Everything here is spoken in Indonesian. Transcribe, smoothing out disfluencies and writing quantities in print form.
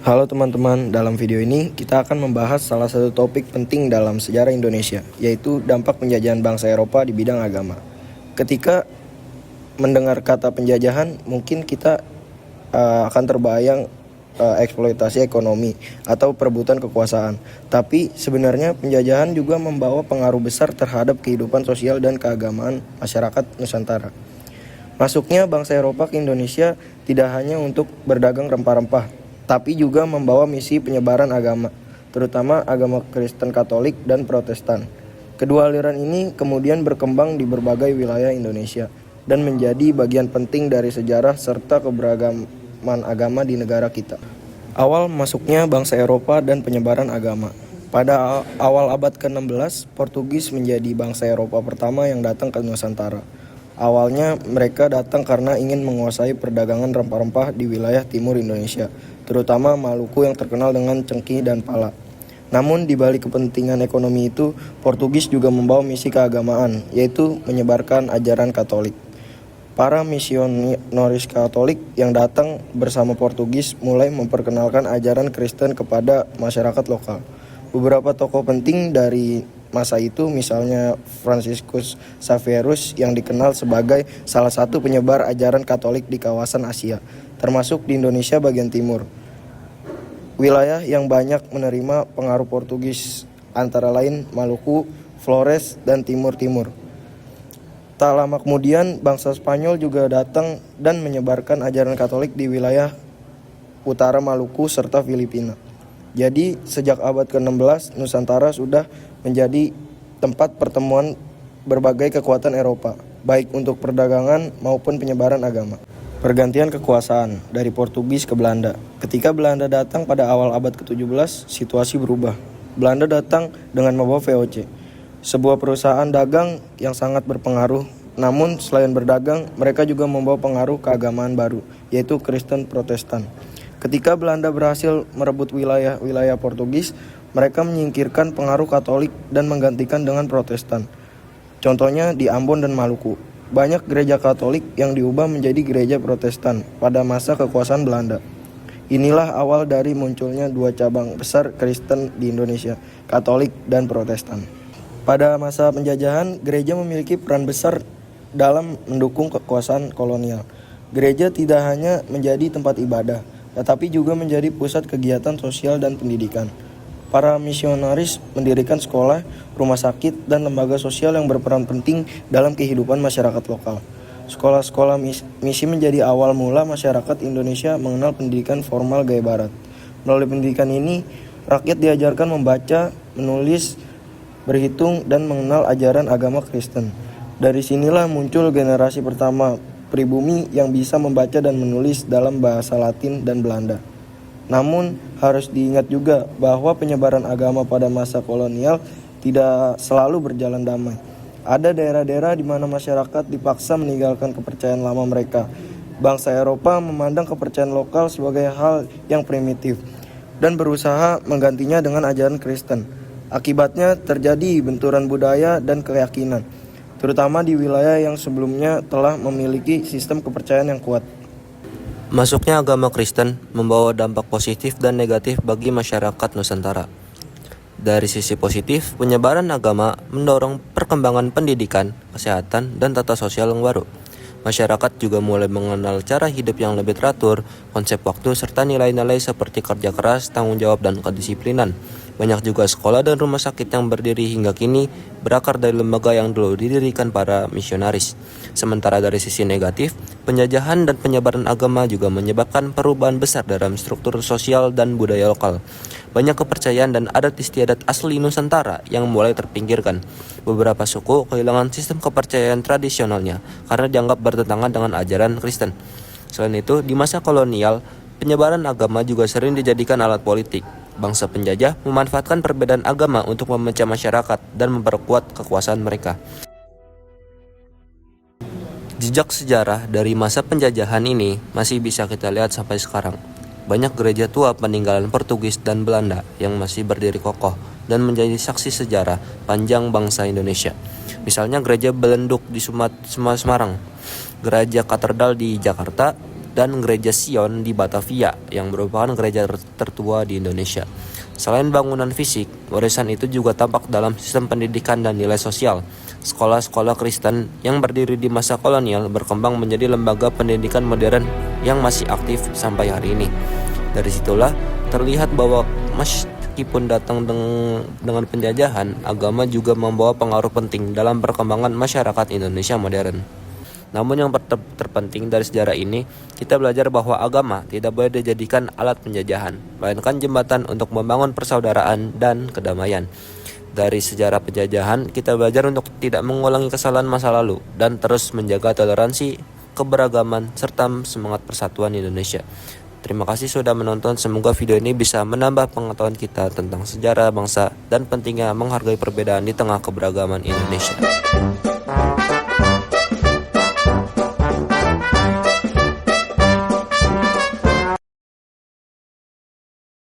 Halo teman-teman, dalam video ini kita akan membahas salah satu topik penting dalam sejarah Indonesia, yaitu dampak penjajahan bangsa Eropa di bidang agama. Ketika mendengar kata penjajahan, mungkin kita akan terbayang eksploitasi ekonomi atau perebutan kekuasaan. Tapi sebenarnya penjajahan juga membawa pengaruh besar terhadap kehidupan sosial dan keagamaan masyarakat Nusantara. Masuknya bangsa Eropa ke Indonesia tidak hanya untuk berdagang rempah-rempah, tapi juga membawa misi penyebaran agama, terutama agama Kristen Katolik dan Protestan. Kedua aliran ini kemudian berkembang di berbagai wilayah Indonesia dan menjadi bagian penting dari sejarah serta keberagaman agama di negara kita. Awal masuknya bangsa Eropa dan penyebaran agama. Pada awal abad ke-16, Portugis menjadi bangsa Eropa pertama yang datang ke Nusantara. Awalnya mereka datang karena ingin menguasai perdagangan rempah-rempah di wilayah timur Indonesia, terutama Maluku yang terkenal dengan cengkih dan pala. Namun di balik kepentingan ekonomi itu, Portugis juga membawa misi keagamaan, yaitu menyebarkan ajaran Katolik. Para misionaris Katolik yang datang bersama Portugis mulai memperkenalkan ajaran Kristen kepada masyarakat lokal. Beberapa tokoh penting dari masa itu, misalnya Franciscus Xavierus yang dikenal sebagai salah satu penyebar ajaran Katolik di kawasan Asia, termasuk di Indonesia bagian timur. Wilayah yang banyak menerima pengaruh Portugis antara lain Maluku, Flores, dan Timur-Timur. Tak lama kemudian bangsa Spanyol juga datang dan menyebarkan ajaran Katolik di wilayah utara Maluku serta Filipina. Jadi sejak abad ke-16 Nusantara sudah menjadi tempat pertemuan berbagai kekuatan Eropa, baik untuk perdagangan maupun penyebaran agama. Pergantian kekuasaan dari Portugis ke Belanda. Ketika Belanda datang pada awal abad ke-17, situasi berubah. Belanda datang dengan membawa VOC, sebuah perusahaan dagang yang sangat berpengaruh. Namun selain berdagang, mereka juga membawa pengaruh keagamaan baru, yaitu Kristen Protestan. Ketika Belanda berhasil merebut wilayah-wilayah Portugis, mereka menyingkirkan pengaruh Katolik dan menggantikan dengan Protestan. Contohnya di Ambon dan Maluku. Banyak gereja Katolik yang diubah menjadi gereja Protestan pada masa kekuasaan Belanda. Inilah awal dari munculnya dua cabang besar Kristen di Indonesia, Katolik dan Protestan. Pada masa penjajahan, gereja memiliki peran besar dalam mendukung kekuasaan kolonial. Gereja tidak hanya menjadi tempat ibadah, tetapi juga menjadi pusat kegiatan sosial dan pendidikan. Para misionaris mendirikan sekolah, rumah sakit, dan lembaga sosial yang berperan penting dalam kehidupan masyarakat lokal. Sekolah-sekolah misi menjadi awal mula masyarakat Indonesia mengenal pendidikan formal gaya barat. Melalui pendidikan ini, rakyat diajarkan membaca, menulis, berhitung, dan mengenal ajaran agama Kristen. Dari sinilah muncul generasi pertama pribumi yang bisa membaca dan menulis dalam bahasa Latin dan Belanda. Namun harus diingat juga bahwa penyebaran agama pada masa kolonial tidak selalu berjalan damai. Ada daerah-daerah di mana masyarakat dipaksa meninggalkan kepercayaan lama mereka. Bangsa Eropa memandang kepercayaan lokal sebagai hal yang primitif dan berusaha menggantinya dengan ajaran Kristen. Akibatnya terjadi benturan budaya dan keyakinan, terutama di wilayah yang sebelumnya telah memiliki sistem kepercayaan yang kuat. Masuknya agama Kristen membawa dampak positif dan negatif bagi masyarakat Nusantara. Dari sisi positif, penyebaran agama mendorong perkembangan pendidikan, kesehatan, dan tata sosial yang baru. Masyarakat juga mulai mengenal cara hidup yang lebih teratur, konsep waktu, serta nilai-nilai seperti kerja keras, tanggung jawab, dan kedisiplinan. Banyak juga sekolah dan rumah sakit yang berdiri hingga kini berakar dari lembaga yang dulu didirikan para misionaris. Sementara dari sisi negatif, penjajahan dan penyebaran agama juga menyebabkan perubahan besar dalam struktur sosial dan budaya lokal. Banyak kepercayaan dan adat istiadat asli Nusantara yang mulai terpinggirkan. Beberapa suku kehilangan sistem kepercayaan tradisionalnya karena dianggap bertentangan dengan ajaran Kristen. Selain itu, di masa kolonial, penyebaran agama juga sering dijadikan alat politik. Bangsa penjajah memanfaatkan perbedaan agama untuk memecah masyarakat dan memperkuat kekuasaan mereka. Jejak sejarah dari masa penjajahan ini masih bisa kita lihat sampai sekarang. Banyak gereja tua peninggalan Portugis dan Belanda yang masih berdiri kokoh dan menjadi saksi sejarah panjang bangsa Indonesia. Misalnya gereja Belenduk di Semarang, gereja Katedral di Jakarta, dan Gereja Sion di Batavia yang merupakan gereja tertua di Indonesia. Selain bangunan fisik, warisan itu juga tampak dalam sistem pendidikan dan nilai sosial. Sekolah-sekolah Kristen yang berdiri di masa kolonial berkembang menjadi lembaga pendidikan modern yang masih aktif sampai hari ini. Dari situlah terlihat bahwa meskipun datang dengan penjajahan, agama juga membawa pengaruh penting dalam perkembangan masyarakat Indonesia modern. Namun yang terpenting dari sejarah ini, kita belajar bahwa agama tidak boleh dijadikan alat penjajahan, melainkan jembatan untuk membangun persaudaraan dan kedamaian. Dari sejarah penjajahan, kita belajar untuk tidak mengulangi kesalahan masa lalu dan terus menjaga toleransi, keberagaman, serta semangat persatuan Indonesia. Terima kasih sudah menonton, semoga video ini bisa menambah pengetahuan kita tentang sejarah bangsa dan pentingnya menghargai perbedaan di tengah keberagaman Indonesia.